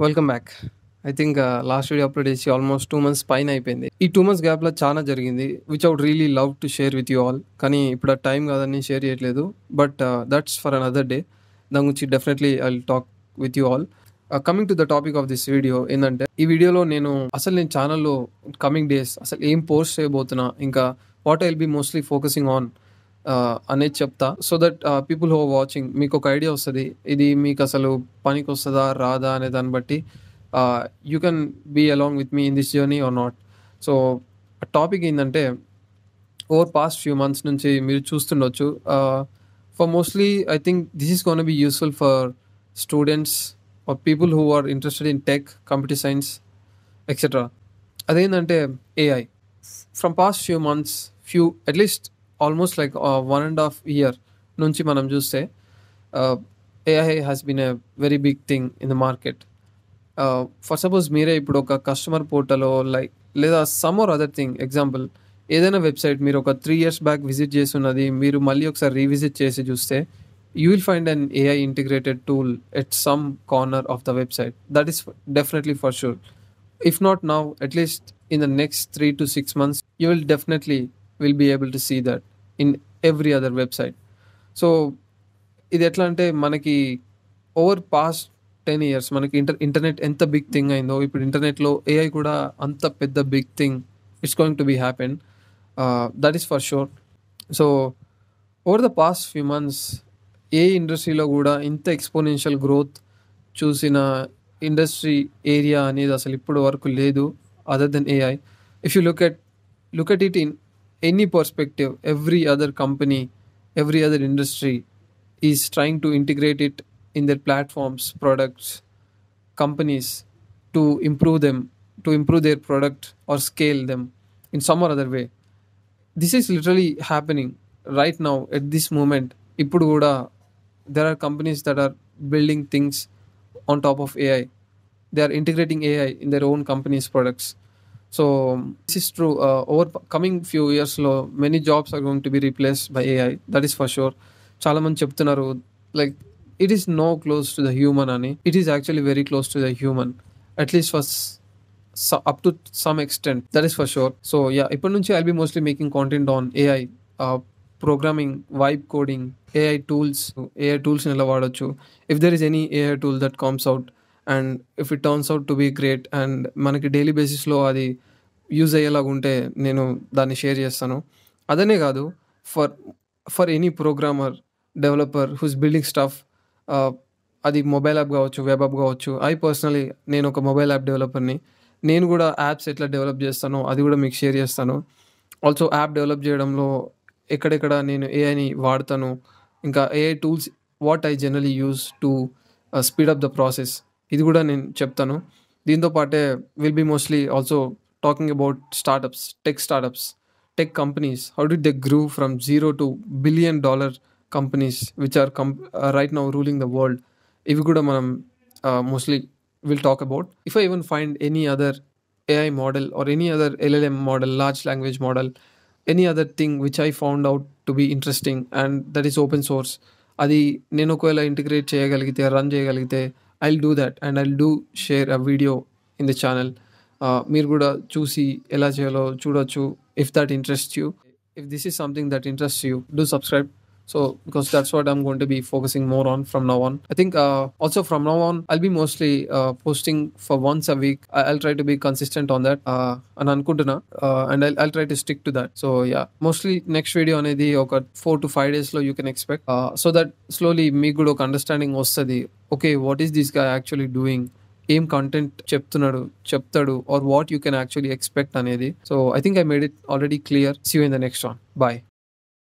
Welcome back. I think last video upload చేసి almost 2 months పైన అయిపోయింది. ఈ 2 మంత్స్ గ్యాప్‌లో చాలా జరిగింది. Which I would really love to share with you all. కానీ ఇప్పుడు ఆ టైం కాదని షేర్ చేయట్లేదు. But that's for another day. దాని గురించి definitely I will talk with you all. Coming to the topic of this video ఏందంటే, ఈ వీడియోలో నేను ఛానల్‌లో కమింగ్ డేస్ అసలు ఏం పోస్ట్ చేయబోతున్నా, ఇంకా what I will be mostly focusing on అనేది చెప్తా. So that people who are watching మీకు ఒక ఐడియా వస్తది. ఇది మీకు అసలు పనికొస్తదా? రాదా? అనే దాన్ని బట్టి you can be along with me in this journey or not. So topic ఏందంటే, ఓవర్ పాస్ట్ ఫ్యూ మంత్స్ నుంచి మీరు చూస్తుండొచ్చు. For mostly I think this is gonna be useful for students or people who are interested in tech, computer science etcetera. అదేంటంటే AI. From past few months, at least almost like 1.5 year నుంచి మనం చూస్తే AI has been a very big thing in the market. For suppose మీరే ఇప్పుడు ఒక customer పోర్టలో లేదా some or other thing, example ఏదైనా వెబ్సైట్ మీరు ఒక 3 years బ్యాక్ విజిట్ చేస్తున్నది మీరు మళ్ళీ ఒకసారి రీవిజిట్ చేసి చూస్తే you will find an AI integrated tool at some corner of the website. That is definitely for sure. If not now, at least in the next 3 to 6 months, you will definitely will be able to see that in every other website. So ఇది ఎట్లా అంటే, మనకి over past 10 years మనకి internet ఎంత big thing అయిందో, ఇప్పుడు ఇంటర్నెట్లో AI కూడా అంత పెద్ద big thing it's going to be happen. That is for sure. So over the past few months ఏ ఇండస్ట్రీలో కూడా ఇంత ఎక్స్పోనెన్షియల్ గ్రోత్ చూసిన ఇండస్ట్రీ ఏరియా అనేది అసలు ఇప్పుడు వరకు లేదు, other than AI. If you look at it in any perspective, every other company, every other industry is trying to integrate it in their platforms, products, companies to improve their product or scale them in some or other way. This is literally happening right now at this moment. Ippudu kuda there are companies that are building things on top of AI. They are integrating AI in their own company's products. So this is true. Over coming few years lo many jobs are going to be replaced by AI. That is for sure. Chaala mandi cheptunnaru like it is no close to the human ani. It is actually very close to the human, at least for up to some extent. That is for sure. So yeah, ippadi nunchi I'll be mostly making content on AI, programming, vibe coding, AI tools ni ela vadochu. If there is any AI tool that comes out and if it turns out to be great and మనకి daily బేసిస్లో అది use అయ్యేలాగా ఉంటే నేను దాన్ని share చేస్తాను. అదనే కాదు, for any programmer, developer who's building stuff, అది మొబైల్ యాప్ కావచ్చు, వెబ్ యాప్ కావచ్చు. పర్సనలీ నేను ఒక మొబైల్ యాప్ డెవలపర్ని. నేను కూడా యాప్స్ ఎట్లా డెవలప్ చేస్తానో అది కూడా మీకు షేర్ చేస్తాను. ఆల్సో యాప్ డెవలప్ చేయడంలో ఎక్కడెక్కడ నేను ఏఐని వాడతాను, ఇంకా AI tools what I generally use to speed up the process, ఇది కూడా నేను చెప్తాను. దీంతో పాటే will be mostly also talking about startups, tech companies, how did they grew from zero to $1 billion companies which are right now ruling the world. ఇవి కూడా మనం మోస్ట్లీ will talk about. If I even find any other AI model or any other LLM model, large language model, any other thing which I found out to be interesting and that is open source, అది నేను ఒకవేళ integrate చేయగలిగితే, run చేయగలిగితే, I'll do that and I'll do share a video in the channel. మీరు కూడా చూసి ఎలా చేయాలో చూడొచ్చు. If that interests you, if this is something that interests you, do subscribe. So because that's what I'm going to be focusing more on from now on. I think also from now on I'll be mostly posting for once a week. I'll try to be consistent on that and anukuntuna and I'll try to stick to that. So yeah, mostly next video anedi oka 4 to 5 days lo you can expect, so that slowly meeku kuda oka understanding vastadi. Okay, what is this guy actually doing, ఏం content చెప్తాడు or what you can actually expect అనేది. So I think I made it already clear. See you in the next one. Bye.